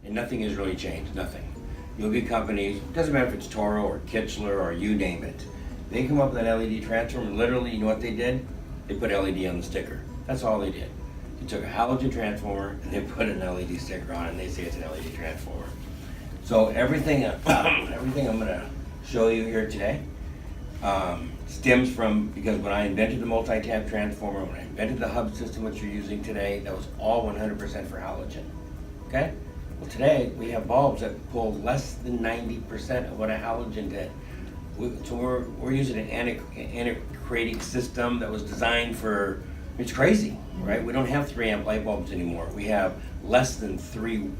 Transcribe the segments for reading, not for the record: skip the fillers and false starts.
and nothing has really changed, nothing. You'll get companies, doesn't matter if it's Toro or Kichler or you name it, they come up with an LED transformer, and literally, you know what they did? They put LED on the sticker. That's all they did. They took a halogen transformer and they put an LED sticker on it, and they say it's an LED transformer. So everything, everything I'm gonna show you here today stems from, because when I invented the multi-tap transformer, when I invented the hub system which you're using today, that was all 100% for halogen, okay? Well, today we have bulbs that pull less than 90% of what a halogen did. So we're using an antiquated system that was designed for, it's crazy, right? We don't have 3 amp light bulbs anymore. We have less than 3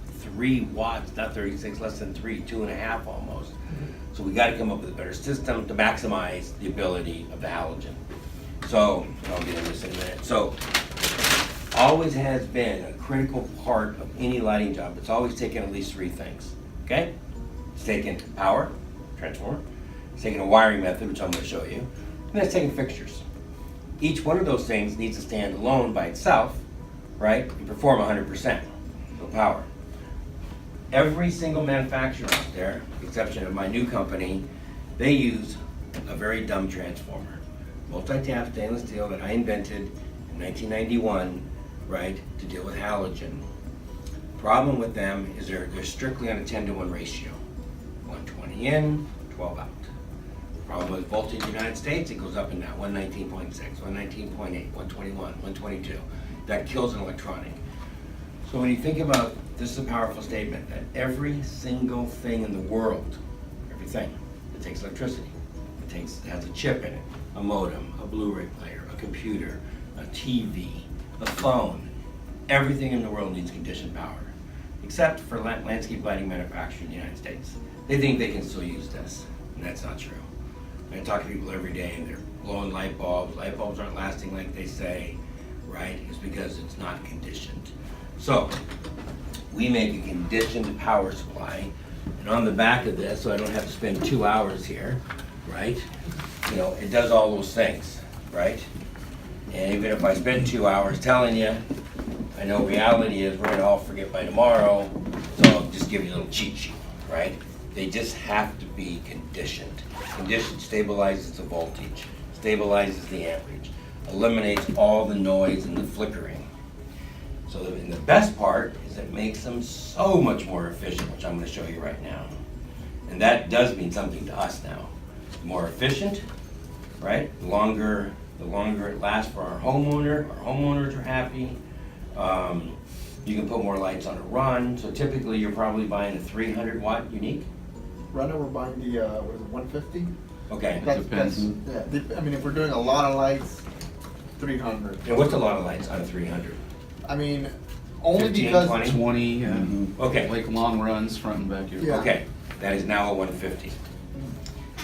watts, not 36, less than 3, 2.5 almost. So we got to come up with a better system to maximize the ability of the halogen. So I'll get into this in a minute. So always has been a critical part of any lighting job. It's always taken at least 3 things, okay? It's taken power, transformer, it's taken a wiring method, which I'm going to show you, and then it's taken fixtures. Each one of those things needs to stand alone by itself, right, and perform 100%, so power. Every single manufacturer out there, with the exception of my new company, they use a very dumb transformer. Multi-tap stainless steel that I invented in 1991, right, to deal with halogen. Problem with them is they're strictly on a 10-to-1 ratio. 120 in, 12 out. Problem with voltage in the United States, it goes up and down, 119.6, 119.8, 121, 122. That kills an electronic. So when you think about, this is a powerful statement, that every single thing in the world, everything, it takes electricity. It has a chip in it, a modem, a Blu-ray player, a computer, a TV, a phone. Everything in the world needs conditioned power, except for landscape lighting manufacturers in the United States. They think they can still use this, and that's not true. I talk to people every day, and they're blowing light bulbs. Light bulbs aren't lasting like they say, right? It's because it's not conditioned. So we make a conditioned power supply, and on the back of this, so I don't have to spend 2 hours here, right? You know, it does all those things, right? And even if I spend 2 hours telling you, I know reality is we're gonna all forget by tomorrow, so I'll just give you a little cheat sheet, right? They just have to be conditioned. Conditioned stabilizes the voltage, stabilizes the amperage, eliminates all the noise and the flickering. So and the best part is it makes them so much more efficient, which I'm going to show you right now. And that does mean something to us now. The more efficient, right? The longer it lasts for our homeowners are happy. You can put more lights on a run. So typically you're probably buying a 300 watt unique. Right now we're buying the, what is it, 150? Okay. Depends. Yeah, I mean, if we're doing a lot of lights, 300. And what's a lot of lights on a 300? I mean, only 15, because 20, Okay. like long runs, front and backyard. Yeah. Okay, that is now a 150.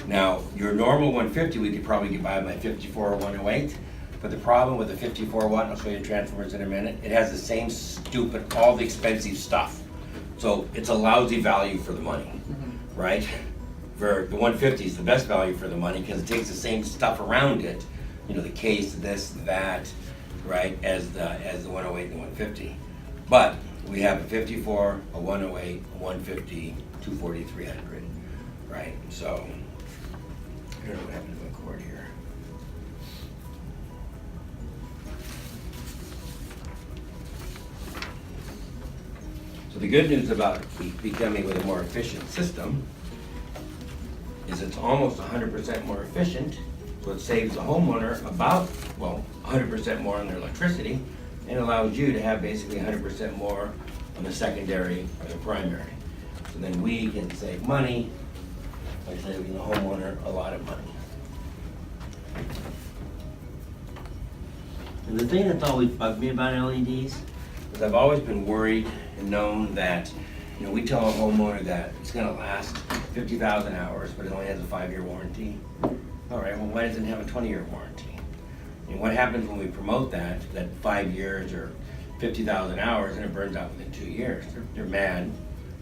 Now, your normal 150, we could probably get by 54 or 108, but the problem with the 54 watt, and I'll show you the transformers in a minute, it has the same stupid, all the expensive stuff. So it's a lousy value for the money, right? For the 150 is the best value for the money because it takes the same stuff around it, you know, the case, this, that, right, as the 108 and the 150. But we have a 54, a 108, a 150, 240, 300, right? So, I don't know what happened to my cord here. So the good news about becoming with a more efficient system is it's almost 100% more efficient, so it saves the homeowner about, well, 100% more on their electricity, and allows you to have basically 100% more on the secondary or the primary. So then we can save money by saving the homeowner a lot of money. And the thing that's always bugged me about LEDs is I've always been worried and known that, you know, we tell a homeowner that it's gonna last 50,000 hours, but it only has a 5-year warranty. All right, well, why doesn't it have a 20-year warranty? And what happens when we promote that 5 years or 50,000 hours and it burns out within 2 years? They're mad.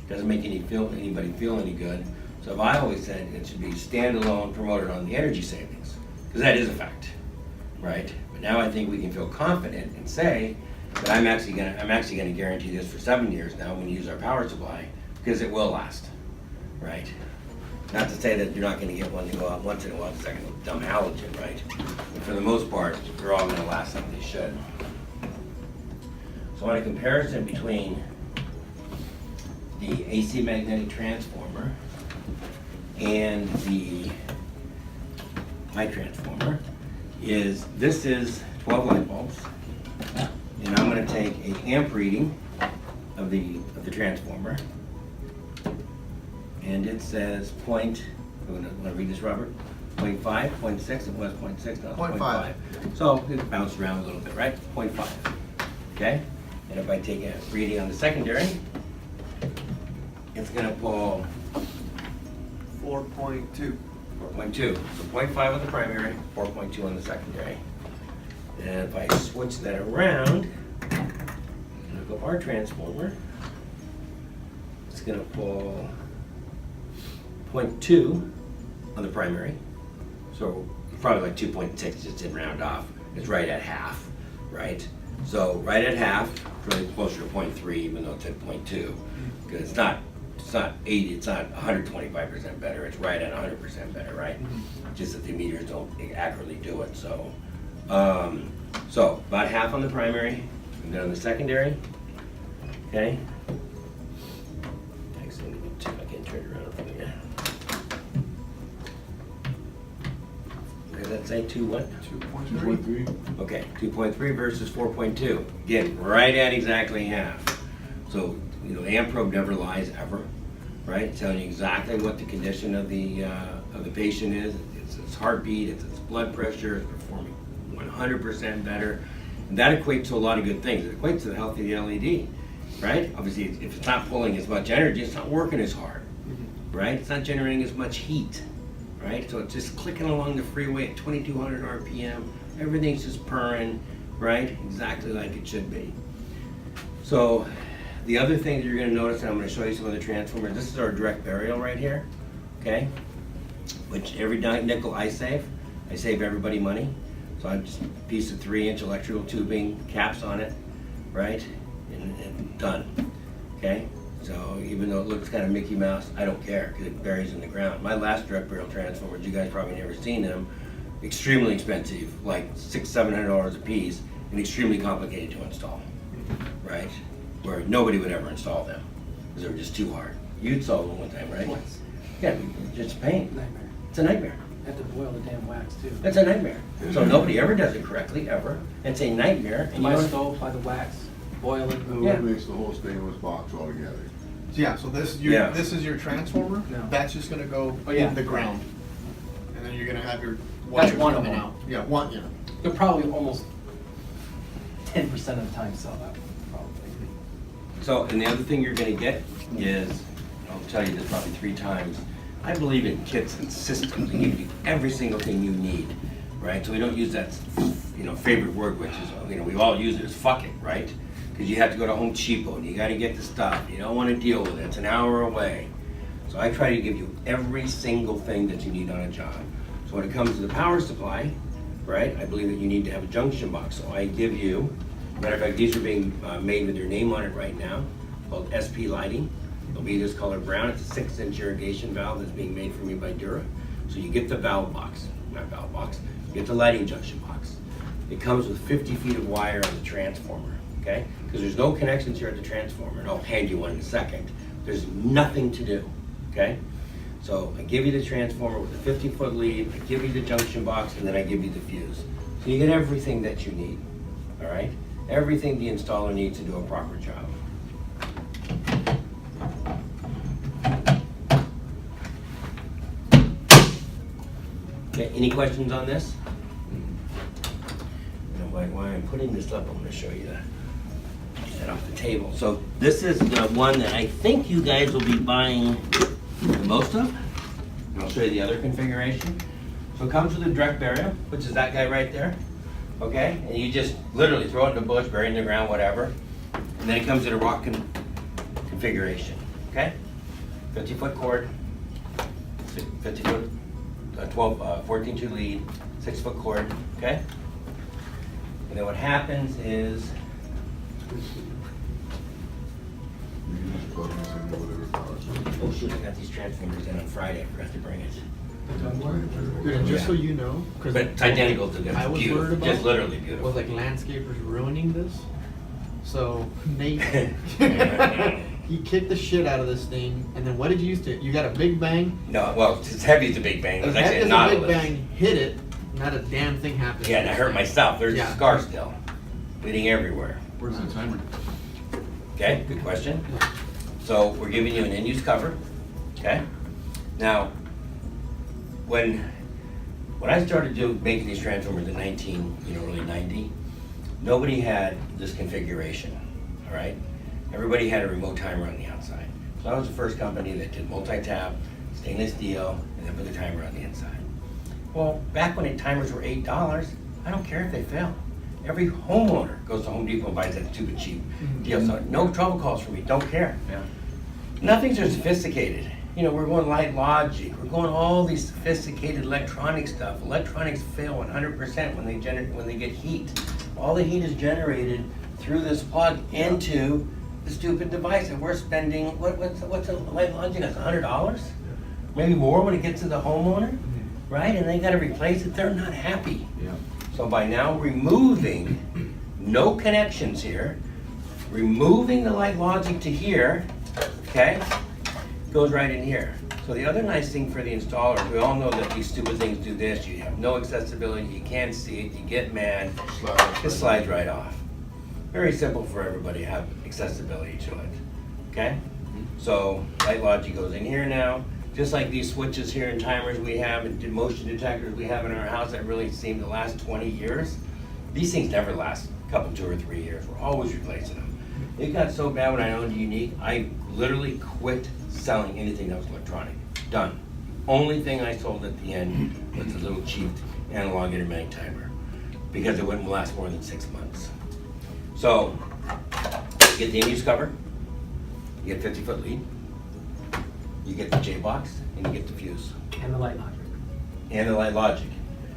Doesn't make anybody feel any good. So I've always said it should be standalone, promoted on the energy savings, because that is a fact, right? But now I think we can feel confident and say But I'm actually gonna guarantee this for 7 years now when you use our power supply, because it will last, right? Not to say that you're not gonna get one to go out once in a while, it's like a dumb halogen, right? But for the most part, they're all gonna last like they should. So on a comparison between the AC magnetic transformer and the high transformer this is 12 light bulbs, and I'm going to take an amp reading of the transformer, and it says want to read this, Robert? 0.5, 0.6, it was 0.6, now it's 0.5. So it bounced around a little bit, right? 0.5. Okay? And if I take a reading on the secondary, it's going to pull 4.2. 4.2. So 0.5 on the primary, 4.2 on the secondary. And if I switch that around, and look up our transformer, it's going to pull 0.2 on the primary. So probably like 2.6, just didn't round off. It's right at half, right? So right at half, really closer to 0.3, even though it's at 0.2, because it's not 80, it's not 125% better, it's right at 100% better, right? Just that the meters don't accurately do it, so. So about half on the primary, and then on the secondary, okay? Actually, let me see if I can turn it around from here. What does that say, 2 what? 2.3. Okay, 2.3 versus 4.2. Again, right at exactly half. So, you know, the amp probe never lies ever, right? Telling you exactly what the condition of the patient is. It's its heartbeat, it's its blood pressure, it's performing 100% better. And that equates to a lot of good things. It equates to the health of the LED, right? Obviously, if it's not pulling as much energy, it's not working as hard, right? It's not generating as much heat, right? So it's just clicking along the freeway at 2200 RPM. Everything's just purring, right? Exactly like it should be. So the other thing that you're going to notice, and I'm going to show you some of the transformers, this is our direct burial right here, okay? Which every nickel I save everybody money. So I just piece of 3-inch electrical tubing, caps on it, right? And done, okay? So even though it looks kind of Mickey Mouse, I don't care because it buries in the ground. My last direct burial transformers, you guys probably never seen them, extremely expensive, like $600-700 a piece, and extremely complicated to install, right? Where nobody would ever install them because they were just too hard. You'd solve them one time, right? Once. Yeah, it's a pain. Nightmare. It's a nightmare. Have to boil the damn wax too. It's a nightmare. So nobody ever does it correctly, ever. It's a nightmare. And My you know, stove, apply the wax, boil it. It Yeah. eliminates the whole stainless box altogether. Yeah, so this Yeah. this is your transformer. No. That's just gonna go Oh, yeah. in the ground, and then you're gonna have your That's wires one of coming them. out. Yeah, one. Yeah. You'll probably almost 10% of the time sell that one, probably. so, and the other thing you're gonna get is, I'll tell you this probably 3 times, I believe in kits and systems. They give you every single thing you need, right? So we don't use that, favorite word, which is, we all use it as fuck it, right? Because you have to go to Home Depot and you gotta get the stuff. You don't wanna deal with it, it's an hour away. So I try to give you every single thing that you need on a job. So when it comes to the power supply, right, I believe that you need to have a junction box. So I give you, matter of fact, these are being made with your name on it right now, called SP lighting. They'll be this color brown. It's a 6-inch irrigation valve that's being made for me by Dura. So you get the valve box, not valve box, you get the lighting junction box. It comes with 50 feet of wire on the transformer, okay? Because there's no connections here at the transformer, and I'll hand you one in a second. There's nothing to do, okay? So I give you the transformer with a 50-foot lead, I give you the junction box, and then I give you the fuse. So you get everything that you need, all right? Everything the installer needs to do a proper job. Okay, any questions on this? While I'm putting this up, I'm going to show you that off the table. So this is the one that I think you guys will be buying the most of. And I'll show you the other configuration. So it comes with a direct burial, which is that guy right there. Okay, and you just literally throw it in the bush, bury it in the ground, whatever. And then it comes in a rock configuration. Okay, 50-foot cord, 50-foot. 14-2 lead, 6-foot cord, okay? And then what happens is You can just plug this into whatever power Oh shit, I got these transformers in on Friday, I forgot to bring it. Dude, and just so Yeah. you know, because But it's identical to I the was beautiful, worried about just literally beautiful. was like landscapers ruining this. So Nate, he kicked the shit out of this thing, and then what did you use to? You got a big bang. No, well, it's heavy as a big bang, it was As actually heavy a as a big Nautilus. bang hit it, not a damn thing happened. Yeah, and I hurt myself, there's Yeah. a scar still, bleeding everywhere. Where's the timer? Okay, good question. So we're giving you an in-use cover, okay? Now, when I started making these transformers in early 90, nobody had this configuration, all right? Everybody had a remote timer on the outside. So I was the first company that did multi-tap, stainless steel, and then put the timer on the inside. Well, back when the timers were $8, I don't care if they fail. Every homeowner goes to Home Depot and buys that stupid cheap deal. So no trouble calls for me, don't care. Yeah. Nothing's so sophisticated. We're going Light Logic, we're going all these sophisticated electronic stuff. Electronics fail 100% when they get heat. All the heat is generated through this plug into the stupid device, and we're spending, what's a Light Logic, that's $100? Maybe more when it gets to the homeowner, right? And they gotta replace it, they're not happy. Yeah. So by now removing no connections here, removing the Light Logic to here, okay, goes right in here. So the other nice thing for the installer, we all know that these stupid things do this, you have no accessibility, you can't see it, you get mad, it slides right off. Very simple for everybody to have accessibility to it, okay? So Light Logic goes in here now, just like these switches here and timers we have and motion detectors we have in our house that really seem to last 20 years. These things never last a couple, 2 or 3 years. We're always replacing them. It got so bad when I owned Unique, I literally quit selling anything that was electronic. Done. Only thing I sold at the end was a little cheap analog intermittent timer because it wouldn't last more than 6 months. So, you get the in-use cover, you get 50-foot lead, you get the J-box, and you get the fuse. And the Light Logic. And the Light Logic.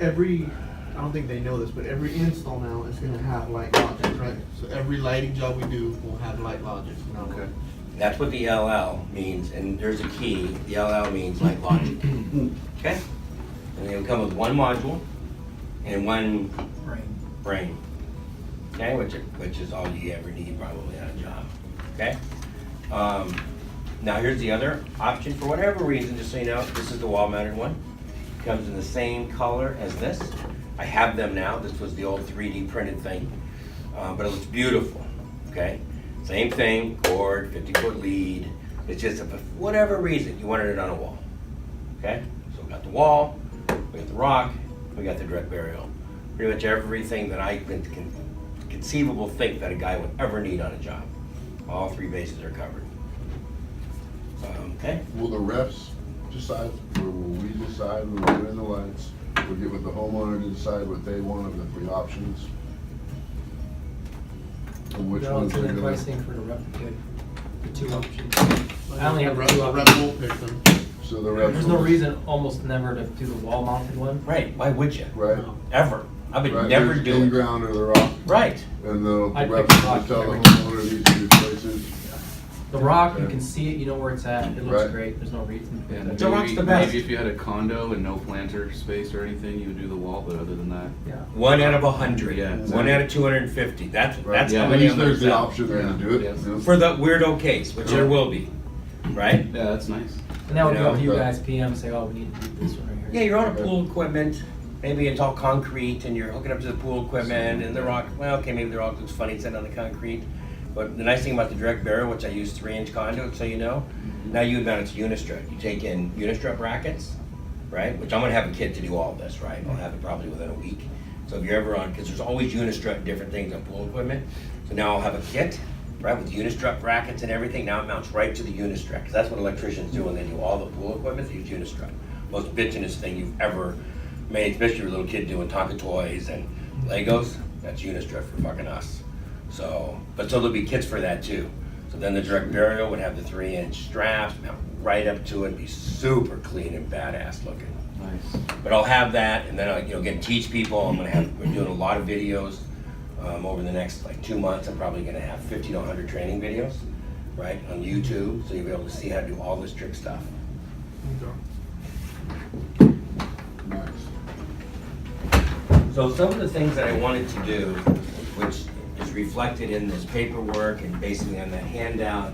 I don't think they know this, but every install now is gonna have Light Logic, right? So every lighting job we do will have Light Logic. Okay. That's what the LL means, and there's a key. The LL means Light Logic. Okay? And they will come with one module and one brain. Okay, which is all you ever need probably on a job. Okay? Now here's the other option. For whatever reason, just so you know, this is the wall-mounted one. Comes in the same color as this. I have them now. This was the old 3D printed thing, but it looks beautiful. Okay? Same thing, cord, 50-foot lead. It's just, for whatever reason, you wanted it on a wall. Okay? So we got the wall, we got the rock, we got the direct burial. Pretty much everything that I can conceivable think that a guy would ever need on a job. All 3 bases are covered. Okay? Will the refs decide, or will we decide when we're doing the lights? We'll get with the homeowner to decide what they want of the 3 options? And which No, ones it's in are the gonna... pricing for the replicate, the 2 options. I only have the Rep 2 will options. pick them. So the refs... There's no reason almost never to do the wall mounted one. Right, why would you? Right? Ever. I would Right, never there's do it. in-ground or the rock, Right. and the I'd refs pick the will rock tell the every homeowner these 2 places. The rock, you can see it, you know where it's at, it looks Right. great, there's no reason. Yeah, The rock's the best. Maybe if you had a condo and no planter space or anything, you would do the wall, but other than that. Yeah. 1 out of 100. Yeah. 1 out of 250. That's Yeah. how At many least of them there's the sell. option there to Yeah. do it. Yeah. you know? For the weirdo case, which there will be. Right? Yeah, that's nice. And that would You be up to know, you guys, PM, say, oh, we need to do this one right Yeah, here. you're on a pool equipment. Maybe it's all concrete and you're hooking up to the pool equipment and the rock. Well, okay, maybe the rock looks funny sitting on the concrete. But the nice thing about the direct burial, which I use 3-inch conduit, so you know, now you would mount it to unistrut. You take in unistrut brackets, right? Which I'm gonna have a kid to do all this, right? I'll have it probably within a week. So if you're ever on, because there's always unistrut and different things on pool equipment. So now I'll have a kit, right, with unistrut brackets and everything. Now it mounts right to the unistrut, because that's what electricians do when they do all the pool equipment, they use unistrut. Most bitchinest thing you've ever made, especially your little kid doing Tonka toys and Legos, that's unistrut for fucking us. So there'll be kits for that too. So then the direct burial would have the 3-inch straps, mount right up to it, be super clean and badass looking. Nice. But I'll have that, and then I'll, again, teach people. We're doing a lot of videos Over the next like 2 months, I'm probably gonna have 50 to 100 training videos, right, on YouTube, so you'll be able to see how to do all this trick stuff. Nice. So some of the things that I wanted to do, which is reflected in this paperwork and basically on that handout,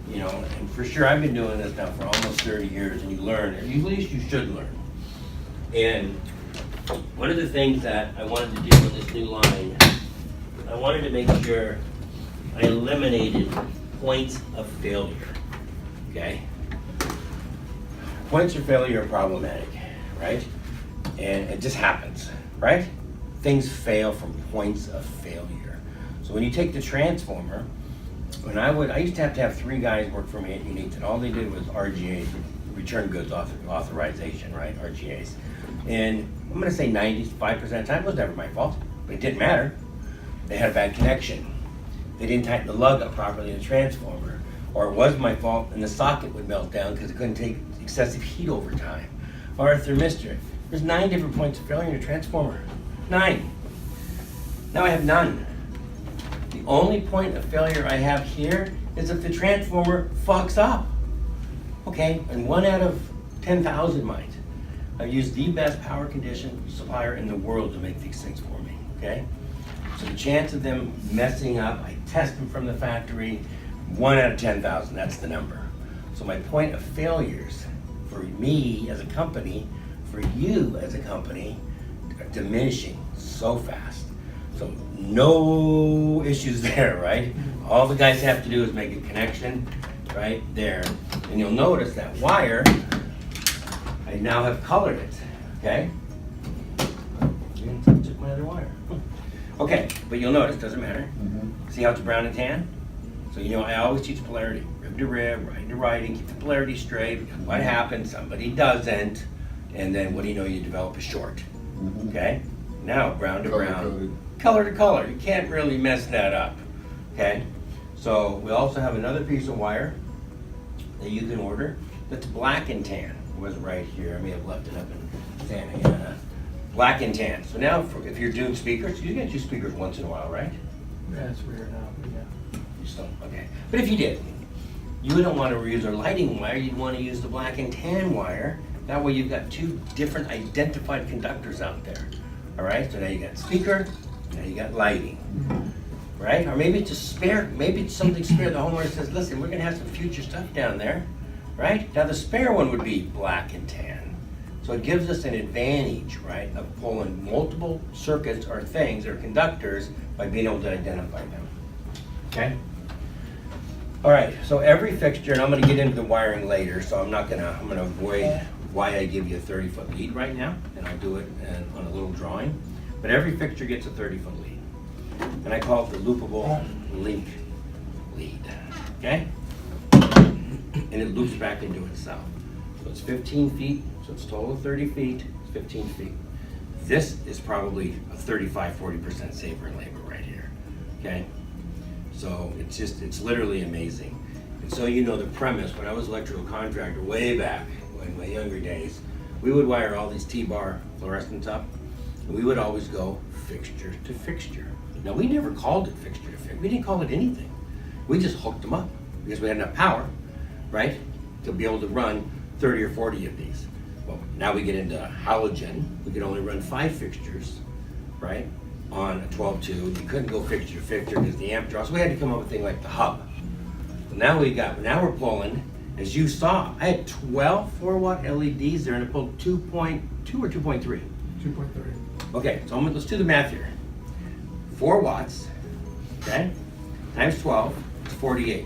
you know, and for sure, I've been doing this now for almost 30 years, and you learn, or at least you should learn. And one of the things that I wanted to do with this new line, I wanted to make sure I eliminated points of failure, okay? Points of failure are problematic, right? And it just happens, right? Things fail from points of failure. So when you take the transformer, I used to have 3 guys work for me at Unique, and all they did was RGAs, return goods authorization, right, RGAs. And I'm gonna say 95% of the time, it was never my fault, but it didn't matter. They had a bad connection. They didn't tighten the lug up properly in the transformer, or it was my fault and the socket would melt down because it couldn't take excessive heat over time. Or a thermistor. There's 9 different points of failure in a transformer. 9. Now I have none. The only point of failure I have here is if the transformer fucks up. Okay, and 1 out of 10,000 might. I've used the best power condition supplier in the world to make these things for me, okay? So the chance of them messing up, I test them from the factory, 1 out of 10,000, that's the number. So my point of failures for me as a company, for you as a company, are diminishing so fast. So no issues there, right? All the guys have to do is make a connection right there. And you'll notice that wire, I now have colored it, okay? Took my other wire. Okay, but you'll notice, doesn't matter. See how it's brown and tan? So you know, I always teach polarity, rib to rib, writing to writing, keep the polarity straight. Because what happens, somebody doesn't, and then what do you know, you develop a short, okay? Now, brown to brown, color to color. You can't really mess that up, okay? So we also have another piece of wire that you can order that's black and tan. It was right here, I may have left it up in Santa Ana. Black and tan. So now, if you're doing speakers, you get to do speakers once in a while, right? Yeah, it's rare now, but yeah. You still, okay. But if you did, you wouldn't want to use our lighting wire, you'd want to use the black and tan wire. That way you've got 2 different identified conductors out there. All right, so now you got speaker, now you got lighting. Right? Or maybe it's a spare, maybe it's something spare. The homeowner says, listen, we're gonna have some future stuff down there. Right? Now the spare one would be black and tan. So it gives us an advantage, right, of pulling multiple circuits or things or conductors by being able to identify them. Okay? All right, so every fixture, and I'm gonna get into the wiring later, so I'm gonna avoid why I give you a 30-foot lead right now, and I'll do it on a little drawing. But every fixture gets a 30-foot lead. And I call it the loopable link lead, okay? And it loops back into itself. So it's 15 feet, so it's total of 30 feet, it's 15 feet. This is probably a 35-40% saver in labor right here, okay? So it's literally amazing. And so you know the premise, when I was electrical contractor way back in my younger days, we would wire all these T-bar fluorescents up, and we would always go fixture to fixture. Now we never called it fixture to fixture, we didn't call it anything. We just hooked them up because we had enough power, right, to be able to run 30 or 40 of these. Well, now we get into halogen, we could only run 5 fixtures, right, on a 12-2. You couldn't go fixture to fixture because the amp draw, so we had to come up with a thing like the hub. So now we're pulling, as you saw, I had 12 4-watt LEDs there and I pulled 2.2 or 2.3? 2.3. Okay, so let's do the math here. 4 watts, okay, times 12 is 48.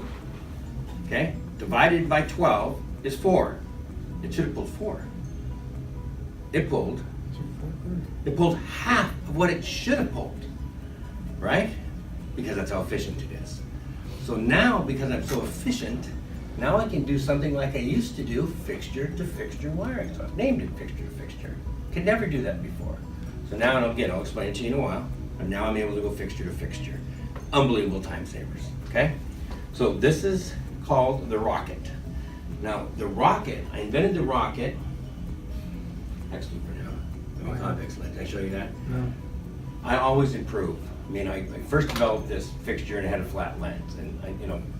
Okay, divided by 12 is 4. It should have pulled 4. It pulled half of what it should have pulled, right? Because that's how efficient it is. So now, because I'm so efficient, now I can do something like I used to do, fixture to fixture wiring. So I've named it fixture to fixture. Could never do that before. So now, and again, I'll explain it to you in a while. And now I'm able to go fixture to fixture. Unbelievable time savers, okay? So this is called the rocket. Now, the rocket, I invented the rocket, actually for now, my convex lens, did I show you that? No. I always improve. I mean, I first developed this fixture and it had a flat lens, and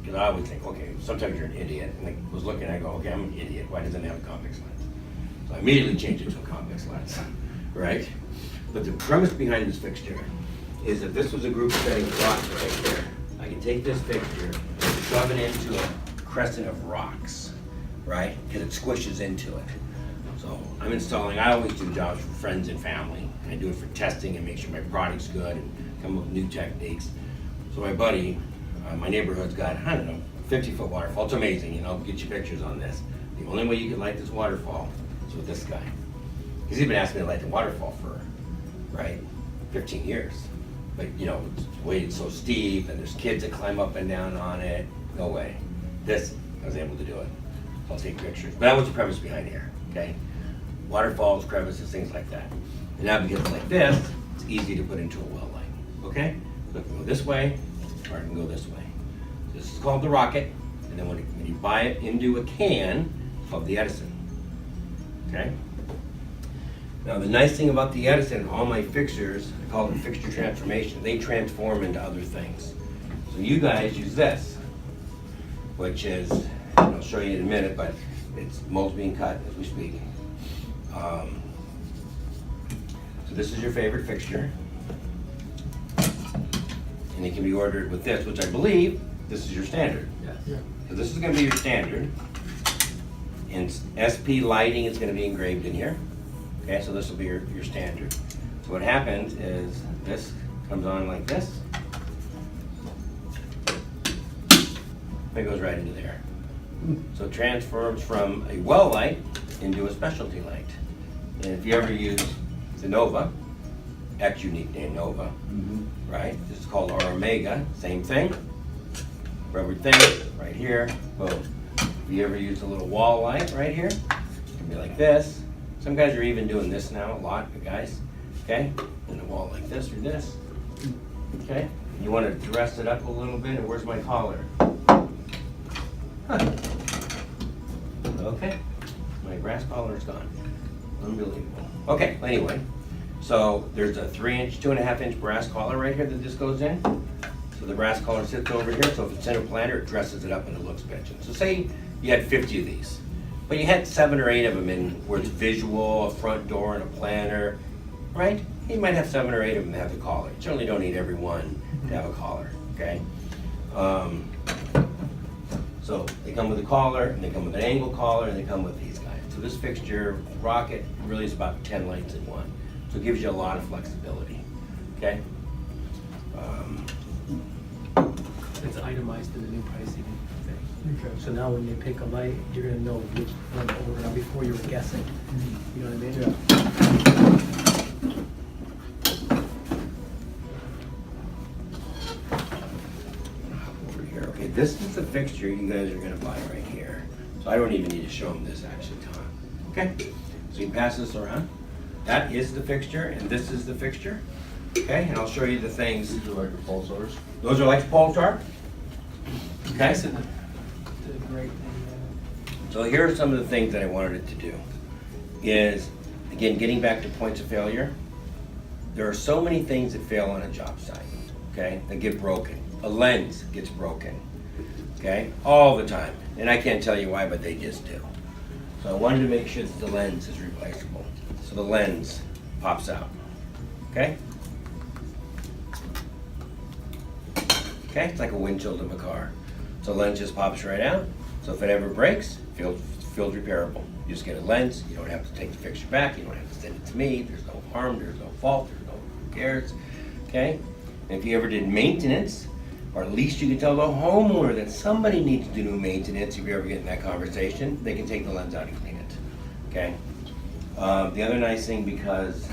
because I always think, okay, sometimes you're an idiot, and I was looking, I go, okay, I'm an idiot, why doesn't it have a convex lens? So I immediately changed it to a convex lens, right? But the premise behind this fixture is that this was a group setting rocks right here. I can take this fixture, shove it into a crescent of rocks, right? Because it squishes into it. So I'm installing, I always do jobs for friends and family. I do it for testing and make sure my product's good and come up with new techniques. So my buddy, my neighborhood's got, I don't know, 50-foot waterfall. It's amazing, I'll get you pictures on this. The only way you can light this waterfall is with this guy. He's even asked me to light the waterfall for, 15 years. But it's so steep and there's kids that climb up and down on it. No way. This, I was able to do it. I'll take pictures. But that was the premise behind here, okay? Waterfalls, crevices, things like that. And now because it's like this, it's easy to put into a well light, okay? So it can go this way, or it can go this way. This is called the rocket, and then when you buy it into a can, it's called the Edison, okay? Now the nice thing about the Edison, all my fixtures, I call it fixture transformation. They transform into other things. So you guys use this, which is, I'll show you in a minute, but it's molds being cut as we speak. So this is your favorite fixture. And it can be ordered with this, which I believe this is your standard. Yes. Yeah. So this is gonna be your standard. And SP lighting is gonna be engraved in here. Okay, so this will be your standard. So what happens is this comes on like this. It goes right into there. So it transforms from a well light into a specialty light. And if you ever use the Nova, X unique name Nova, right? This is called our Omega, same thing. Rubber thing, right here, boom. If you ever use a little wall light right here, it can be like this. Some guys are even doing this now, a lot of guys, okay? And a wall like this or this, okay? You want to dress it up a little bit, and where's my collar? Huh. Okay, my brass collar's gone. Unbelievable. Okay, anyway, so there's a 3-inch, 2.5-inch brass collar right here that this goes in. So the brass collar sits over here, so if it's in a planter, it dresses it up and it looks bitchin'. So say you had 50 of these, but you had 7 or 8 of them in where it's visual, a front door and a planter, right? You might have 7 or 8 of them that have the collar. You certainly don't need every one to have a collar, okay? So they come with a collar, and they come with an angle collar, and they come with these guys. So this fixture, rocket, really is about 10 lights in one. So it gives you a lot of flexibility, okay? It's itemized in the new pricing. Okay. So now when you pick a light, you're gonna know which one to order before you were guessing. You know what I mean? Over here, okay, this is the fixture you guys are gonna buy right here. So I don't even need to show them this actually, Tom. Okay, so you pass this around. That is the fixture, and this is the fixture. Okay, and I'll show you the things. These are like the pulsars. Those are like Pulsar. Okay, The great thing. so here are some of the things that I wanted it to do. Is, again, getting back to points of failure. There are so many things that fail on a job site, okay, that get broken. A lens gets broken, okay, all the time. And I can't tell you why, but they just do. So I wanted to make sure that the lens is replaceable. So the lens pops out, okay? Okay, it's like a windshield of a car. So the lens just pops right out. So if it ever breaks, field repairable. You just get a lens, you don't have to take the fixture back, you don't have to send it to me, there's no harm, there's no fault, there's no who cares, okay? And if you ever did maintenance, or at least you can tell the homeowner that somebody needs to do maintenance, if you ever get in that conversation, they can take the lens out and clean it, okay? The other nice thing, because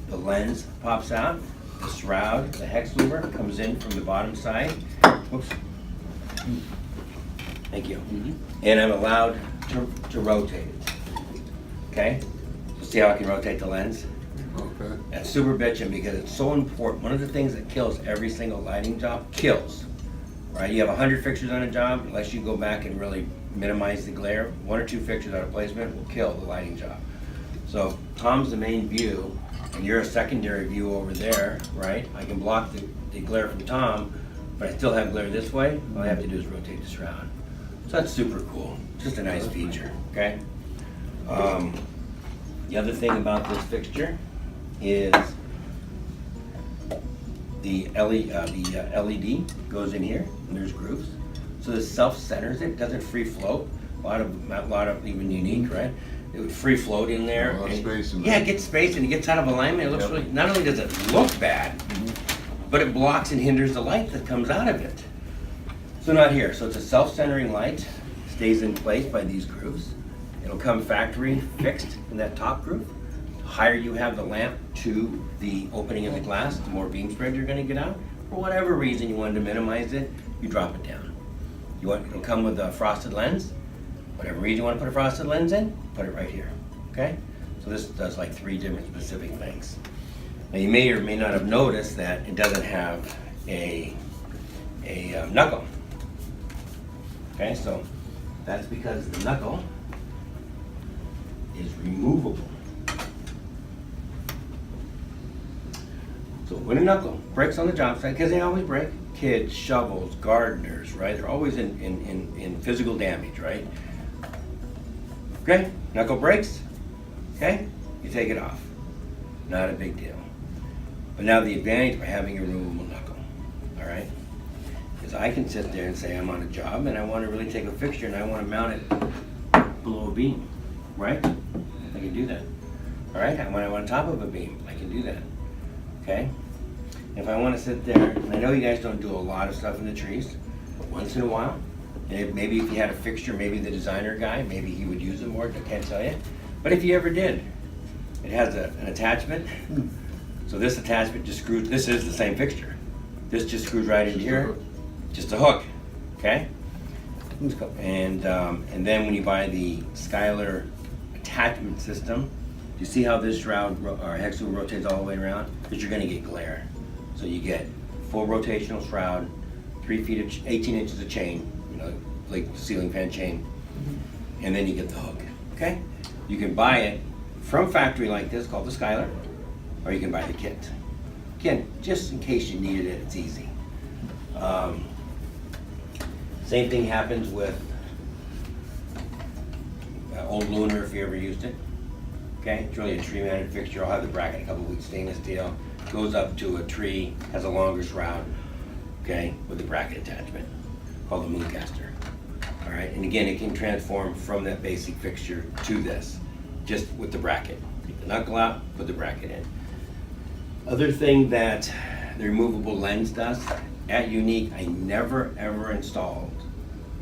the lens pops out, the shroud, the hex louver comes in from the bottom side. Whoops. Thank you. And I'm allowed to rotate it. Okay? So see how I can rotate the lens? Okay. That's super bitchin' because it's so important. One of the things that kills every single lighting job, right? You have 100 fixtures on a job, unless you go back and really minimize the glare, 1 or 2 fixtures out of placement will kill the lighting job. So Tom's the main view, and you're a secondary view over there, right? I can block the glare from Tom, but I still have glare this way. All I have to do is rotate the shroud. So that's super cool. Just a nice feature, okay? The other thing about this fixture is the LED goes in here, and there's grooves. So this self-centers it, doesn't free float. A lot of even unique, right? It would free float in there. A lot of and- space in Yeah, there. it gets space and it gets out of alignment. It looks Yep. really, not only does it look bad, but it blocks and hinders the light that comes out of it. So not here. So it's a self-centering light, stays in place by these grooves. It'll come factory fixed in that top groove. The higher you have the lamp to the opening of the glass, the more beam spread you're gonna get out. For whatever reason you wanted to minimize it, you drop it down. It'll come with a frosted lens. Whatever reason you want to put a frosted lens in, put it right here, okay? So this does like 3 different specific things. Now you may or may not have noticed that it doesn't have a knuckle. Okay, so that's because the knuckle is removable. So when a knuckle breaks on the job site, because they always break, kids, shovels, gardeners, right? They're always in physical damage, right? Okay, knuckle breaks, okay, you take it off. Not a big deal. But now the advantage by having a removable knuckle, all right, is I can sit there and say I'm on a job and I want to really take a fixture and I want to mount it below a beam, right? I can do that. All right, when I'm on top of a beam, I can do that, okay? If I want to sit there, and I know you guys don't do a lot of stuff in the trees, but once in a while, and maybe if you had a fixture, maybe the designer guy, maybe he would use it more, I can't tell you. But if you ever did, it has an attachment. So this attachment just screws, this is the same fixture. This just screws right into Just a here, hook. just a hook, okay? And then when you buy the Skylar attachment system, you see how this shroud or hexagon rotates all the way around? Because you're gonna get glare. So you get full rotational shroud, 3 feet of 18 inches of chain, you know, like ceiling fan chain, and then you get the hook, okay? You can buy it from factory like this, called the Skylar, or you can buy the kit. Again, just in case you needed it, it's easy. Same thing happens with old Lunar, if you ever used it. Okay, it's really a tree mounted fixture. I'll have the bracket, a couple weeks, stainless steel, goes up to a tree, has a longer shroud, okay, with a bracket attachment, called the Mooncaster. All right, and again, it can transform from that basic fixture to this, just with the bracket. Take the knuckle out, put the bracket in. Other thing that the removable lens does, at Unique, I never ever installed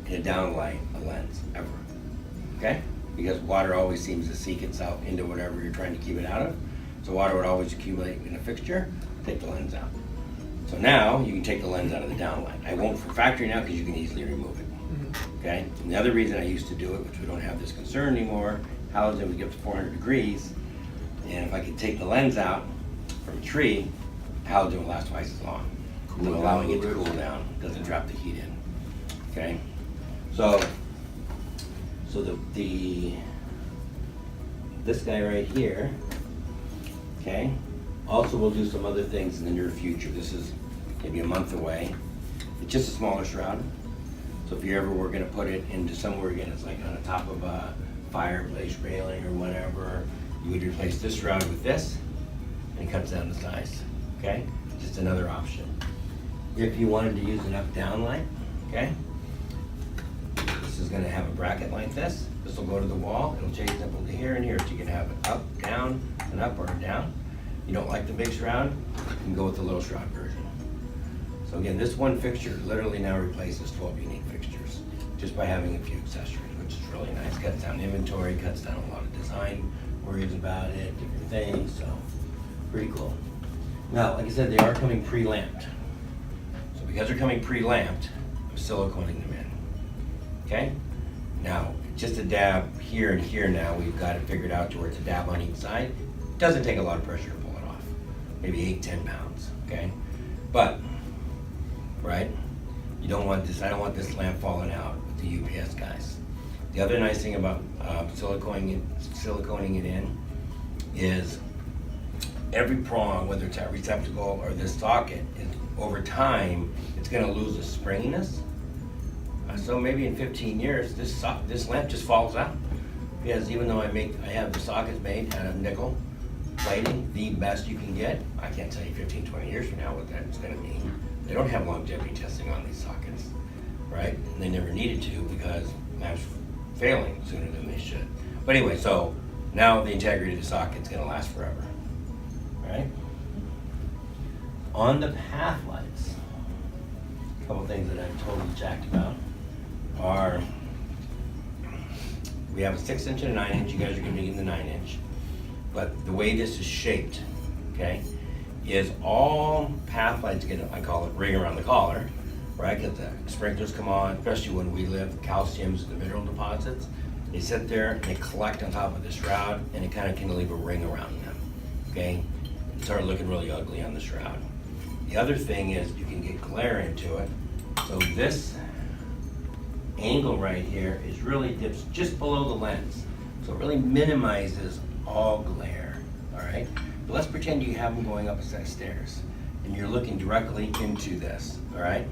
in a downlight a lens, ever, okay? Because water always seems to seek itself into whatever you're trying to keep it out of. So water would always accumulate in a fixture, take the lens out. So now you can take the lens out of the downlight. I won't for factory now because you can easily remove it, okay? And the other reason I used to do it, which we don't have this concern anymore, halogen would get up to 400 degrees, and if I could take the lens out from a tree, halogen will last twice as long. Cool So down allowing a it to little cool bit. down, doesn't drop the heat in, okay? So this guy right here, okay, also will do some other things in the near future. This is maybe a month away. It's just a smaller shroud. So if you ever were gonna put it into somewhere, again, it's like on the top of a fireplace railing or whatever, you would replace this shroud with this, and it cuts down the size, okay? Just another option. If you wanted to use an up-down light, okay? This is gonna have a bracket like this. This will go to the wall. It'll change up to here and here. So you can have it up, down, and up or down. You don't like the big shroud, you can go with the little shroud version. So again, this one fixture literally now replaces 12 unique fixtures just by having a few accessories, which is really nice. Cuts down inventory, cuts down a lot of design worries about it, different things, so pretty cool. Now, like I said, they are coming pre-lamped. So because they're coming pre-lamped, I'm siliconing them in, okay? Now, just a dab here and here now, we've got it figured out to where it's a dab on each side. Doesn't take a lot of pressure to pull it off. Maybe 8-10 pounds, okay? But, right, you don't want this, I don't want this lamp falling out with the UPS guys. The other nice thing about siliconing it in is every prong, whether it's that receptacle or this socket, over time, it's gonna lose its springiness. So maybe in 15 years, this lamp just falls out. Because even though I have the sockets made out of nickel plating, the best you can get, I can't tell you 15, 20 years from now what that's gonna mean. They don't have longevity testing on these sockets, right? And they never needed to because lamps failing sooner than they should. But anyway, so now the integrity of the socket's gonna last forever, right? On the path lights, a couple things that I'm totally jacked about are, we have a 6-inch and a 9-inch, you guys are gonna be in the 9-inch. But the way this is shaped, okay, is all path lights get, I call it ring around the collar, right? Because the sprinklers come on, especially when we live calciums, the mineral deposits. They sit there and they collect on top of the shroud and it kind of can leave a ring around them, okay? And start looking really ugly on the shroud. The other thing is you can get glare into it. So this angle right here is really dips just below the lens. So it really minimizes all glare, all right? But let's pretend you have them going up a set of stairs and you're looking directly into this, all right?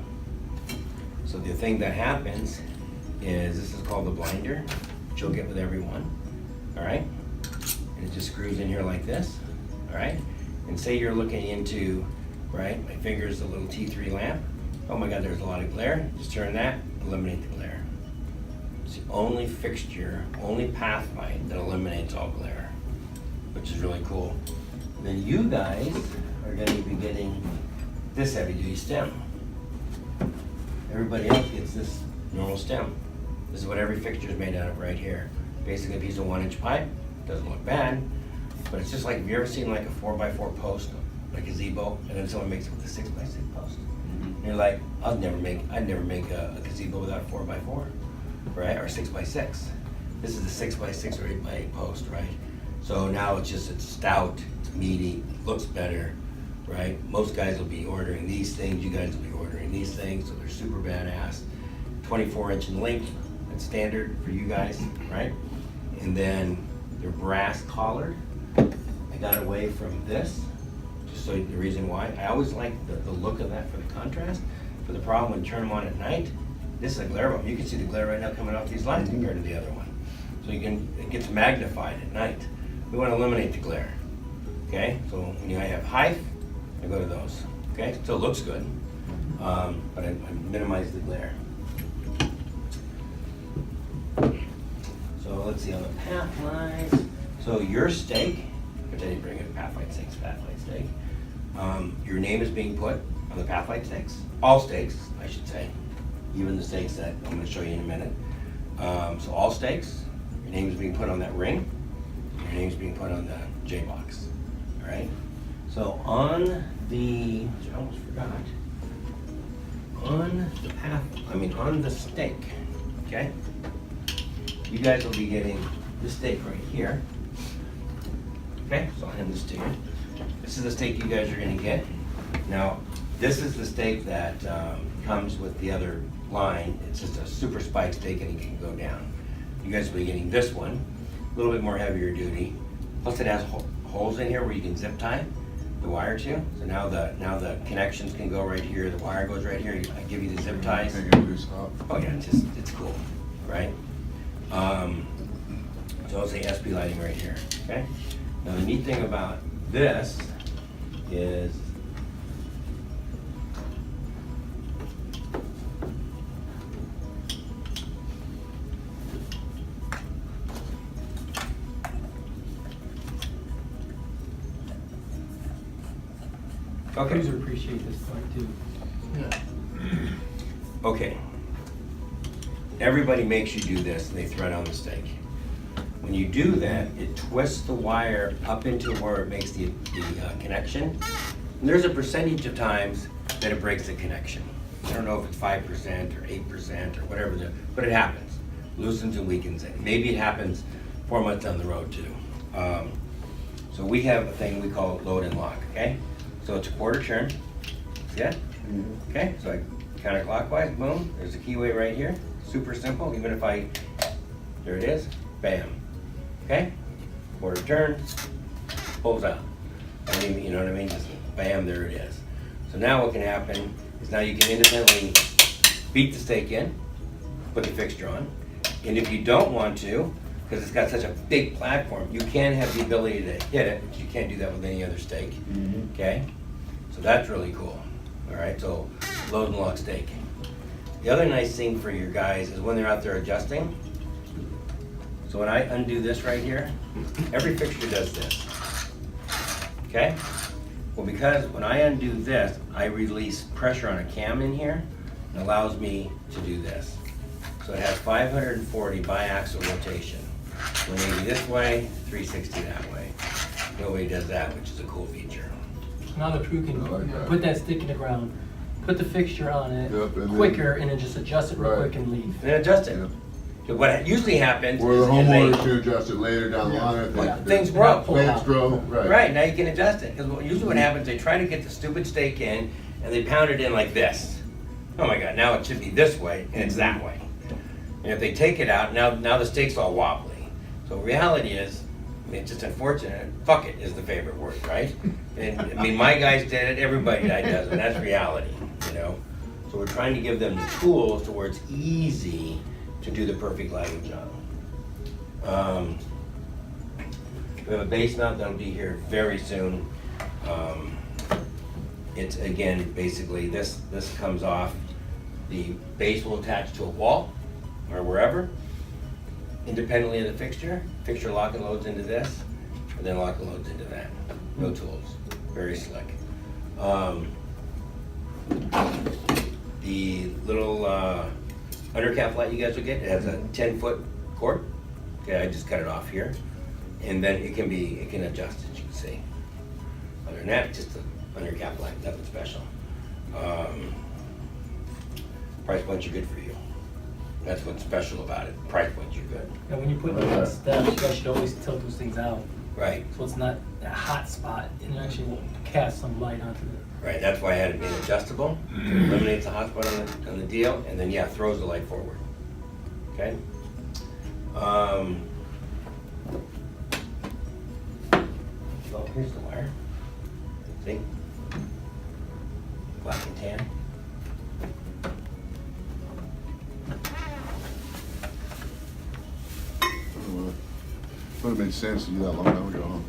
So the thing that happens is, this is called the blinder, which you'll get with everyone, all right? And it just screws in here like this, all right? And say you're looking into, right, my finger's a little T3 lamp. Oh my God, there's a lot of glare. Just turn that, eliminate the glare. It's the only fixture, only path light that eliminates all glare, which is really cool. Then you guys are gonna be getting this heavy duty stem. Everybody else gets this normal stem. This is what every fixture is made out of right here. Basically a piece of 1-inch pipe, doesn't look bad, but it's just like, have you ever seen like a 4x4 post, like a gazebo, and then someone makes it with a 6x6 post? And you're like, I'd never make a gazebo without a 4x4, right? Or 6x6. This is a 6x6 or 8x8 post, right? So now it's stout, it's meaty, it looks better, right? Most guys will be ordering these things, you guys will be ordering these things, so they're super badass. 24-inch in length, that's standard for you guys, right? And then they're brass collared. I got away from this, just so the reason why. I always like the look of that for the contrast. But the problem when you turn them on at night, this is a glare bulb. You can see the glare right now coming off these lights compared to the other one. So it gets magnified at night. We want to eliminate the glare, okay? So when I have height, I go to those, okay? Still looks good, but I minimize the glare. So let's see, on the path lights, so your stake, pretend you bring in path light stakes, your name is being put on the path light stakes, all stakes, I should say, even the stakes that I'm going to show you in a minute. So all stakes, your name is being put on that ring, your name is being put on the J box, all right? So on the, which I almost forgot, on the path, on the stake, okay? You guys will be getting this stake right here. Okay, so I'll hand this to you. This is the stake you guys are gonna get. Now, this is the stake that comes with the other line. It's just a super spike stake and it can go down. You guys will be getting this one, a little bit more heavier duty. Plus it has holes in here where you can zip tie the wire to. So now the connections can go right here, the wire goes right here. I give you the zip ties. Oh yeah, it's cool, right? So I'll say SP lighting right here, okay? Now the neat thing about this is okay. User appreciate this part too. Okay. Everybody makes you do this, and they thread on the stake. When you do that, it twists the wire up into where it makes the connection. And there's a percentage of times that it breaks the connection. I don't know if it's 5% or 8% or whatever, but it happens. Loosens and weakens it. Maybe it happens 4 months down the road too. So we have a thing we call load and lock, okay? So it's a quarter turn, see that? Okay, so I counterclockwise, boom, there's a keyway right here. Super simple, even if there it is, bam. Okay, quarter turn, pulls out. I mean, you know what I mean? Just bam, there it is. So now what can happen is now you can independently beat the stake in, put the fixture on, and if you don't want to, because it's got such a big platform, you can have the ability to hit it, but you can't do that with any other stake, okay? So that's really cool, all right? So load and lock stake. The other nice thing for your guys is when they're out there adjusting, so when I undo this right here, every fixture does this, okay? Well, because when I undo this, I release pressure on a cam in here, and allows me to do this. So it has 540 biaxial rotation. 180 this way, 360 that way. Nobody does that, which is a cool feature. Now the crew can I like that. put that stick in the ground, put the fixture on it Yep, and then- quicker, and then just adjust it real Right. quick and leave. And adjust it. Yep. So what usually happens Or the is homeowner they, can adjust it later down the line if Yeah. they. things grow. Plants grow, right. Right, now you can adjust it. Because usually what happens, they try to get the stupid stake in, and they pound it in like this. Oh my God, now it should be this way, and it's that way. And if they take it out, now the stake's all wobbly. So reality is, I mean, it's just unfortunate, fuck it is the favorite word, right? And I mean, my guys did it, everybody does it, and that's reality, you know? So we're trying to give them the tools to where it's easy to do the perfect lighting job. We have a base mount that'll be here very soon. It's again, basically this comes off. The base will attach to a wall or wherever, independently of the fixture. Fixture lock and loads into this, and then lock and loads into that. No tools, very slick. The little undercap light you guys will get, it has a 10-foot cord. Okay, I just cut it off here. And then it can adjust, as you can see. Other than that, just an undercap light, nothing special. Price points are good for you. That's what's special about it. Price points are good. And when you put it on steps, you guys should always tilt those things out, Right, so it's not a hot spot, and it actually will cast some light onto it. right. That's why I had it made adjustable. Eliminates the hot spot on the deal, and then, yeah, throws the light forward. Okay? So here's the wire. See? Black and tan. Would have made sense to do that a long time ago,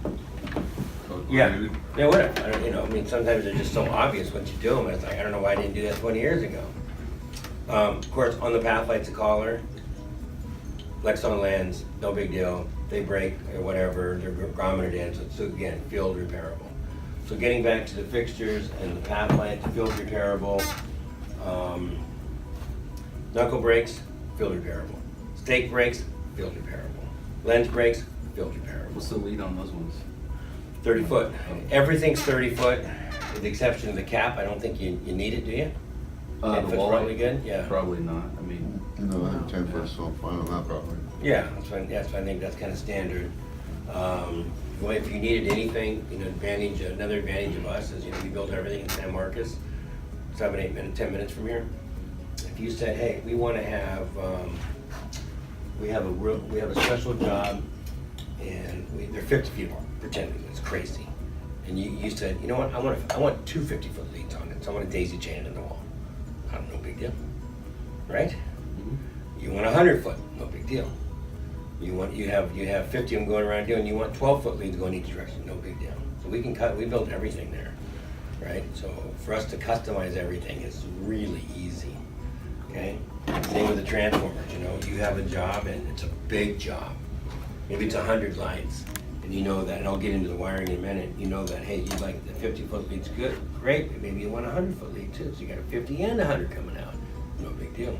Yeah, yeah, whatever. I don't, you know, I mean, sometimes they're just so obvious once you do them. It's like, I don't know why I didn't do that 20 years ago. Of course, on the path lights, a collar, Lexon lens, no big deal. They break or whatever, they're grommeted in, so it's again, field repairable. So getting back to the fixtures and the path lights, field repairable. Knuckle brakes, field repairable. Stake brakes, field repairable. Lens brakes, field repairable. What's the lead on those ones? 30 foot. Everything's 30 foot, with the exception of the cap. I don't think you need it, do you? 10 The foot's wall probably light? good, yeah. Probably not, I mean, You know, I think 10 foot's so fine on that property. Yeah, that's why I think that's kind of standard. Well, if you needed anything, you know, another advantage of us is, you know, we built everything in San Marcos, 7, 8 minutes, 10 minutes from here. If you said, hey, we want to have, we have a special job, and they're 50 feet long, pretending it's crazy. And you said, you know what, I want 2 50-foot leads on it, so I want to daisy chain it in the wall. No big deal, right? You want 100 foot, no big deal. You have 50 of them going around here, and you want 12-foot leads going each direction, no big deal. So we built everything there, right? So for us to customize everything is really easy, okay? Same with the transformers, you know, you have a job and it's a big job. Maybe it's 100 lights, and you know that, and I'll get into the wiring in a minute, you know that, hey, you'd like the 50-foot leads, good, great, but maybe you want a 100-foot lead too, so you got a 50 and a 100 coming out, no big deal.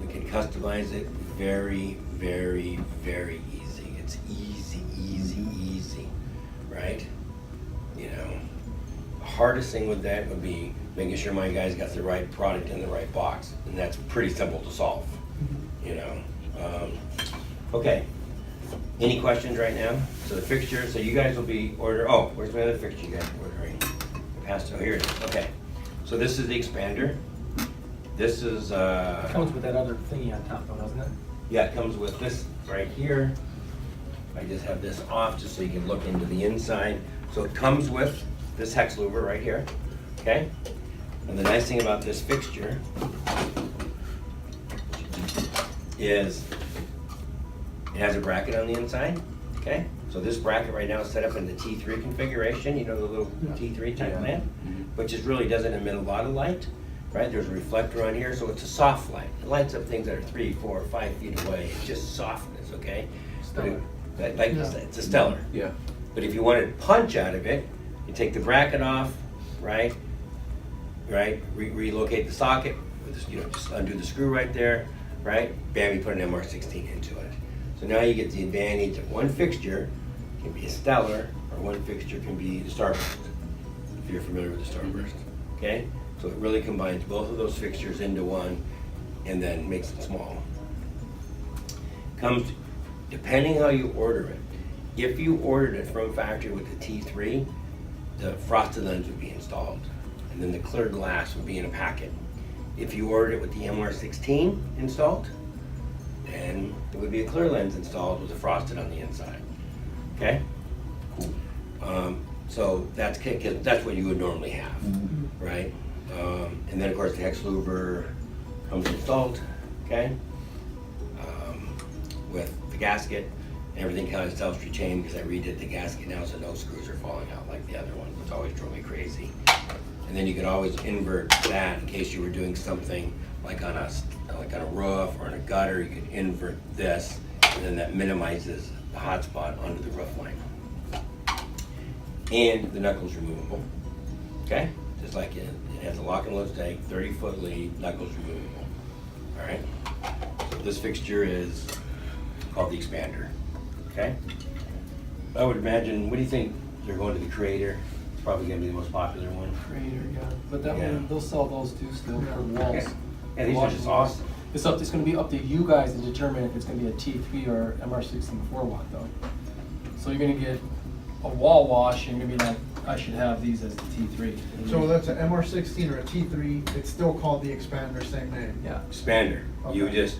We can customize it very, very, very easy. It's easy, easy, easy, right? You know, the hardest thing with that would be making sure my guys got the right product in the right box, and that's pretty simple to solve, you know. Okay, any questions right now? So the fixture, so you guys will be where's my other fixture you guys are ordering? Here it is, okay. So this is the expander. This is, It comes with that other thingy on top though, doesn't it? yeah, it comes with this right here. I just have this off just so you can look into the inside. So it comes with this hex louver right here, okay? And the nice thing about this fixture is it has a bracket on the inside, okay? So this bracket right now is set up in the T3 configuration, you know, the little T3 type lamp, which is really doesn't emit a lot of light, right? There's a reflector on here, so it's a soft light. It lights up things that are 3, 4, 5 feet away. It's just softness, okay? Stellar. It's a stellar. Yeah. But if you wanted punch out of it, you take the bracket off, right? Relocate the socket, just undo the screw right there, right? Bam, you put an MR16 into it. So now you get the advantage of one fixture can be a stellar, or one fixture can be the starburst, if you're familiar with the starburst, okay? So it really combines both of those fixtures into one and then makes it small. Comes, depending how you order it. If you ordered it from factory with the T3, the frosted lens would be installed, and then the clear glass would be in a packet. If you ordered it with the MR16 installed, then it would be a clear lens installed with a frosted on the inside. Okay? Cool. So that's what you would normally have, right? And then of course the hex louver comes installed, okay? With the gasket. Everything kind of self-retained because I redid the gasket now, so no screws are falling out like the other one, which always drove me crazy. And then you could always invert that in case you were doing something like on a roof or in a gutter. You could invert this, and then that minimizes the hot spot under the roof line. And the knuckles removable. Okay, just like it has a lock and load stake, 30-foot lead, knuckles removable. All right. So this fixture is called the expander. Okay. I would imagine. What do you think? They're going to the Creator. It's probably going to be the most popular one. Creator, yeah. But that Yeah. one, they'll sell those too still for walls. Yeah, these are just awesome. It's gonna be up to you guys to determine if it's gonna be a T3 or MR16 4-watt though. So you're gonna get a wall wash and you're gonna be like, I should have these as the T3. So that's an MR16 or a T3, it's still called the expander, same name. Yeah. Expander. You Okay.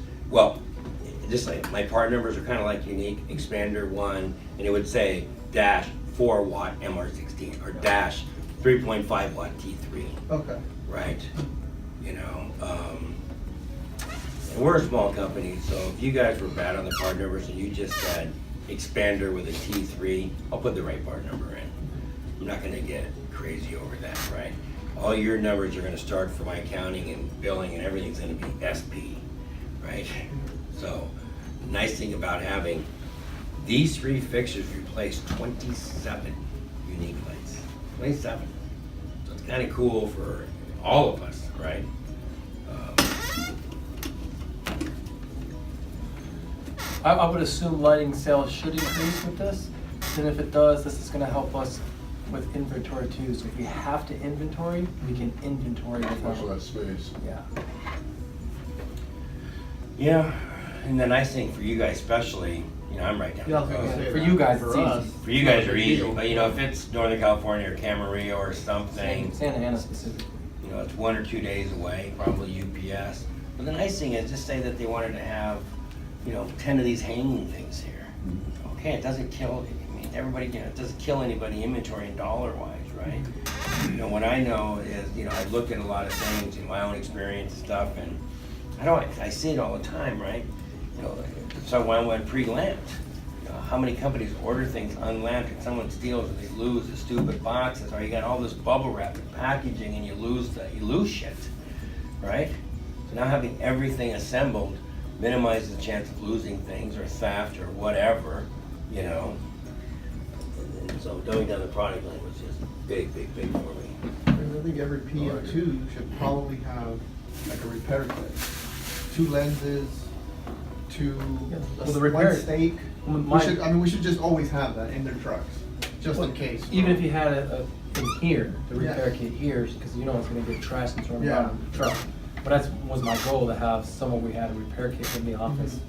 just like my part numbers are kind of like unique. Expander 1, and it would say dash 4-watt MR16 or dash 3.5-watt T3. Okay. Right? You know, and we're a small company, so if you guys were bad on the part numbers and you just said expander with a T3, I'll put the right part number in. I'm not gonna get crazy over that, right? All your numbers are gonna start for my accounting and billing and everything's gonna be SP, right? So, the nice thing about having these 3 fixtures replace 27 unique lights. 27. So it's kind of cool for all of us, right? I would assume lighting sales should increase with this, and if it does, this is gonna help us with inventory too. So if we have to inventory, we can inventory Much without. less space. Yeah. Yeah, and the nice thing for you guys especially, you know, I'm right down Yeah, I the was gonna road. say For that. you guys, For it's us. easy. For you guys Not are a big easy, deal. but you know, if it's Northern California or Camarillo or something, Santa Ana specifically. you know, it's 1 or 2 days away, probably UPS. But the nice thing is, just say that they wanted to have, you know, 10 of these hanging things here. Okay, it doesn't kill, I mean, everybody, you know, it doesn't kill anybody inventory and dollar-wise, right? You know, what I know is, you know, I've looked at a lot of things in my own experience and stuff, and I see it all the time, right? You know, so when I went pre-lamped, you know, how many companies order things unlamped and someone steals and they lose the stupid boxes, or you got all this bubble wrap and packaging and you lose shit, right? So now having everything assembled minimizes the chance of losing things or theft or whatever, you know. And so dumbing down the product line was just big for me. I think every PM2 should probably have like a repair kit. 2 lenses, 2, Well, the repair- one stake. We should just always have that in their trucks, just in case. Even if you had a in here, the Yeah. repair kit here, because you know it's gonna get trashed and thrown Yeah. around in the truck. But was my goal to have someone we had a repair kit in the office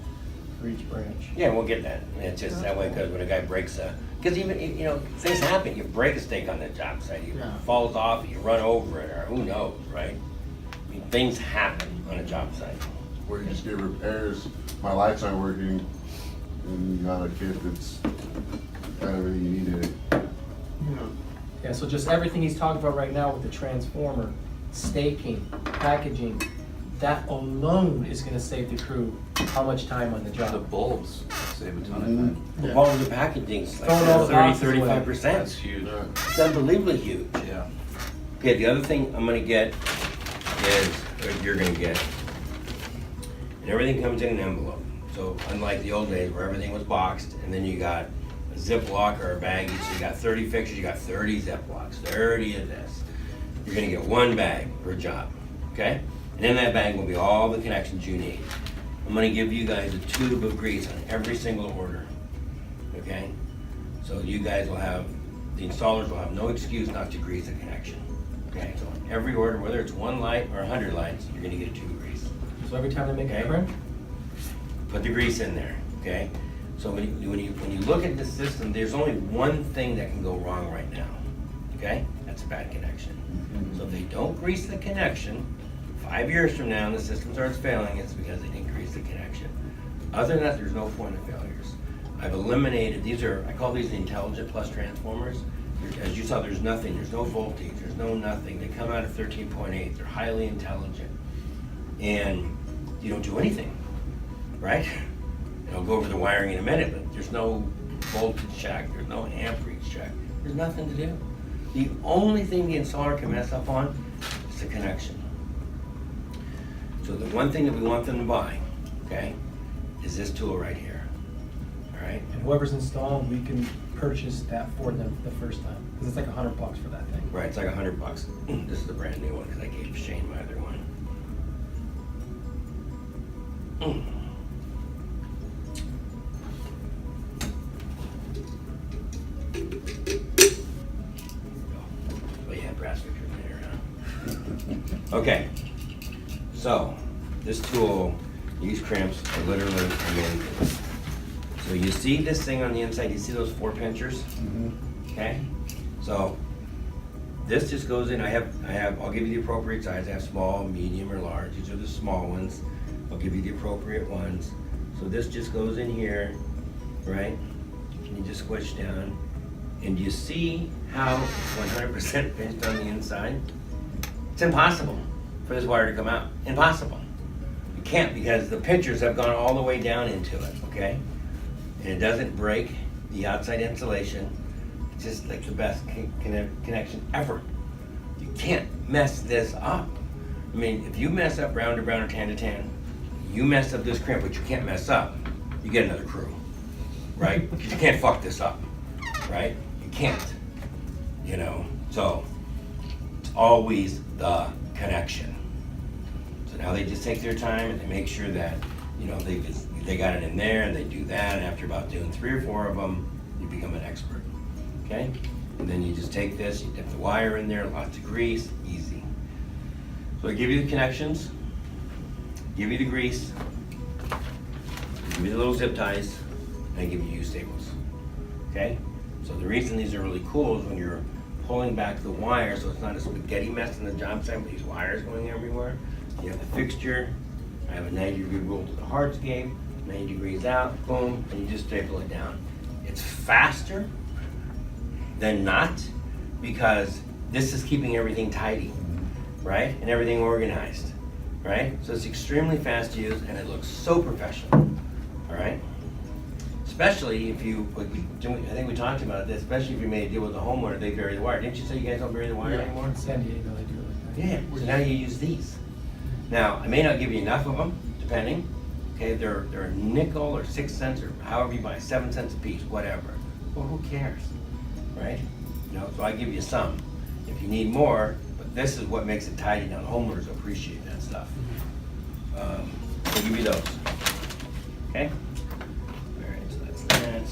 for each branch. Yeah, we'll get that. And it's just that way, because when a guy breaks because even, you know, things happen. You break a stake on the job site, it Yeah. falls off, you run over it, or who knows, right? I mean, things happen on a job site. Where you just get repairs, my lights aren't working, and you got a kit that's got everything you needed. Yeah, so just everything he's talking about right now with the transformer, staking, packaging, that alone is gonna save the crew how much time on the The job? bulbs save a ton of Mhm. time. The bulk of the packaging's like Throwing all the 30, boxes away. 35%. That's huge. It's unbelievably huge. Yeah. Okay, the other thing I'm gonna get is, or you're gonna get, and everything comes in an envelope. So unlike the old days where everything was boxed, and then you got a Ziploc or a baggie, so you got 30 fixtures, you got 30 Ziplocs, 30 of this. You're gonna get one bag per job, okay? And in that bag will be all the connections you need. I'm gonna give you guys a tube of grease on every single order, okay? So you guys will have, the installers will have no excuse not to grease a connection, okay? So on every order, whether it's 1 light or 100 lights, you're gonna get a tube of grease. So every time they make a Okay. print, Put the grease in there, okay? So when you look at the system, there's only one thing that can go wrong right now, okay? That's a bad connection. So if they don't grease the connection, 5 years from now, and the system starts failing, it's because they didn't grease the connection. Other than that, there's no point of failures. I've eliminated, I call these the intelligent plus transformers. As you saw, there's nothing, there's no voltage, there's no nothing. They come out of 13.8, they're highly intelligent. And you don't do anything, right? And I'll go over the wiring in a minute, but there's no voltage check, there's no amperage check, there's nothing to do. The only thing the installer can mess up on is the connection. So the one thing that we want them to buy, okay, is this tool right here, all right? and whoever's installed, we can purchase that for them the first time, because it's like $100 for that thing. Right, it's like $100. This is the brand new one, because I gave Shane my other one. Well, you have brass fixtures in there, huh? Okay, so this tool, these crimps are literally amazing. So you see this thing on the inside, you see those 4 pinchers? Okay, so this just goes in. I'll give you the appropriate size. I have small, medium, or large. These are the small ones. I'll give you the appropriate ones. So this just goes in here, right? And you just squish down. And you see how it's 100% pinched on the inside? It's impossible for this wire to come out. Impossible. You can't, because the pinchers have gone all the way down into it, okay? And it doesn't break the outside insulation. It's just like the best connection ever. You can't mess this up. I mean, if you mess up brown to brown or tan to tan, you mess up this crimp, which you can't mess up, you get another crew, right? Because you can't fuck this up, right? You can't, you know? So, it's always the connection. So now they just take their time and they make sure that, you know, they got it in there and they do that, and after about doing 3 or 4 of them, you become an expert, okay? And then you just take this, you dip the wire in there, lots of grease, easy. So I give you the connections, give you the grease, give you the little zip ties, and I give you U-staples, okay? So the reason these are really cool is when you're pulling back the wire so it's not a spaghetti mess in the job site with these wires going everywhere. You have the fixture, I have a 90-degree rule to the hardscape, 90 degrees out, boom, and you just staple it down. It's faster than not, because this is keeping everything tidy, right? And everything organized, right? So it's extremely fast to use and it looks so professional, all right? Especially if you, I think we talked about this, especially if you made a deal with the homeowner, they bury the wire. Didn't you say you guys don't bury the wire anymore? In San Diego, they do it like that. Yeah, so now you use these. Now, I may not give you enough of them, depending. Okay, they're a nickel or 6 cents or however you buy, 7 cents a piece, whatever. Well, who cares, right? You know, so I give you some if you need more, but this is what makes it tidy. Now, the homeowners appreciate that stuff. I'll give you those. Okay? All right, so that's that.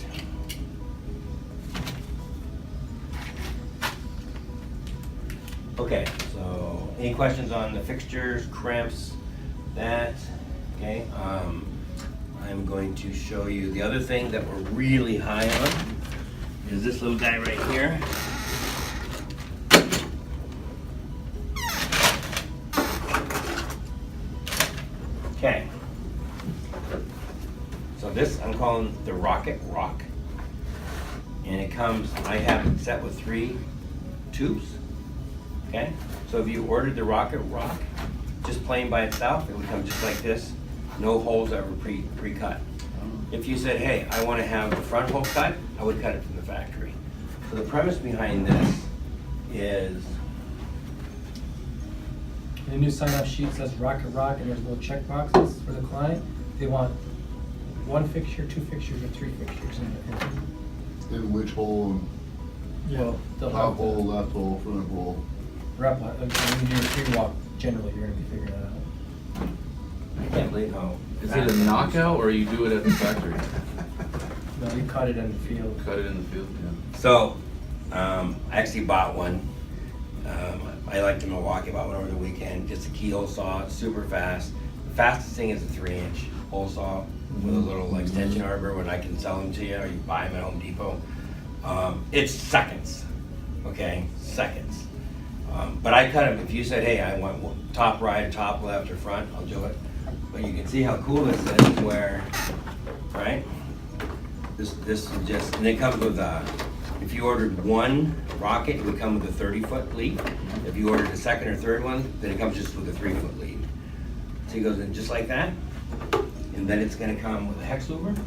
Okay, so any questions on the fixtures, crimps, that? Okay, I'm going to show you the other thing that we're really high on is this little guy right here. Okay. So this I'm calling the Rocket Rock. And it comes, I have it set with 3 tubes, okay? So if you ordered the Rocket Rock, just plain by itself, it would come just like this, no holes ever pre-cut. If you said, hey, I wanna have the front hole cut, I would cut it from the factory. So the premise behind this is, And the new sign-up sheet says Rocket Rock, and there's little check boxes for the client. They want 1 fixture, 2 fixtures, or 3 fixtures In which hole, Well, they'll top have hole, left hole, front hole. replica, when you do a tree walk, generally, you're gonna be figuring that out. I can't believe how. Is it a knockout or you do it at the factory? No, we cut it in the field. Cut it in the field, yeah. So, I actually bought one. I liked the Milwaukee, bought one over the weekend, just a keyhole saw, it's super fast. The fastest thing is a 3-inch hole saw with a little extension arbor when I can sell them to you, or you buy them at Home Depot. It's seconds, okay, seconds. But I cut them, if you said, hey, I want top right, or top left, or front, I'll do it. But you can see how cool this is where, right? This is just, and it comes with if you ordered 1 rocket, it would come with a 30-foot lead. If you ordered a second or third one, then it comes just with a 3-foot lead. So it goes in just like that, and then it's gonna come with a hex louver.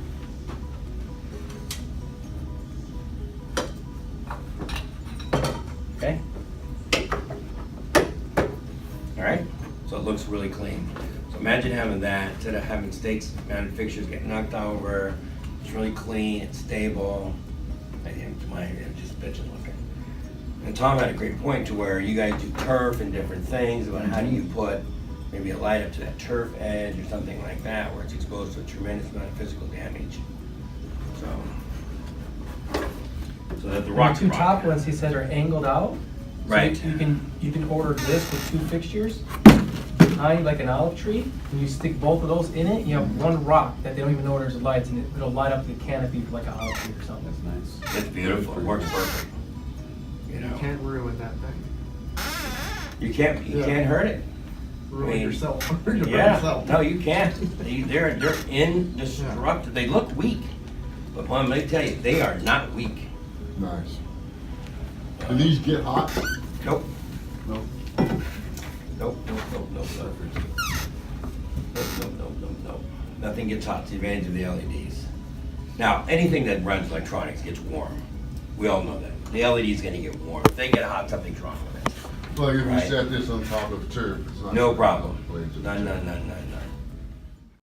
Okay? All right, so it looks really clean. So imagine having that, instead of having stakes mounted fixtures get knocked over, it's really clean, it's stable. I'm just bitching looking. And Tom had a great point to where you guys do turf and different things, about how do you put maybe a light up to that turf edge or something like that, where it's exposed to a tremendous amount of physical damage. So that the rock. The 2 top ones, he said, are angled out. So Right. You can order this with 2 fixtures behind like an olive tree, and you stick both of those in it, you have 1 rock that they don't even know there's lights, and it'll light up the canopy like an olive tree or something. That's nice. It's beautiful, it works perfect. You You know, can't ruin that thing. you can't hurt it. Ruin I mean, yourself. Your bad Yeah, self. no, you can't. They're indestructible. They look weak, but let me tell you, they are not weak. Nice. Do these get hot? Nope. No. Nope. Nope. Nothing gets hot. It's the advantage of the LEDs. Now, anything that runs electronics gets warm. We all know that. The LED's gonna get warm. If they get hot, something's wrong with it. Like if Right. you set this on top of turf, it's not. No problem. Blades of None. turf.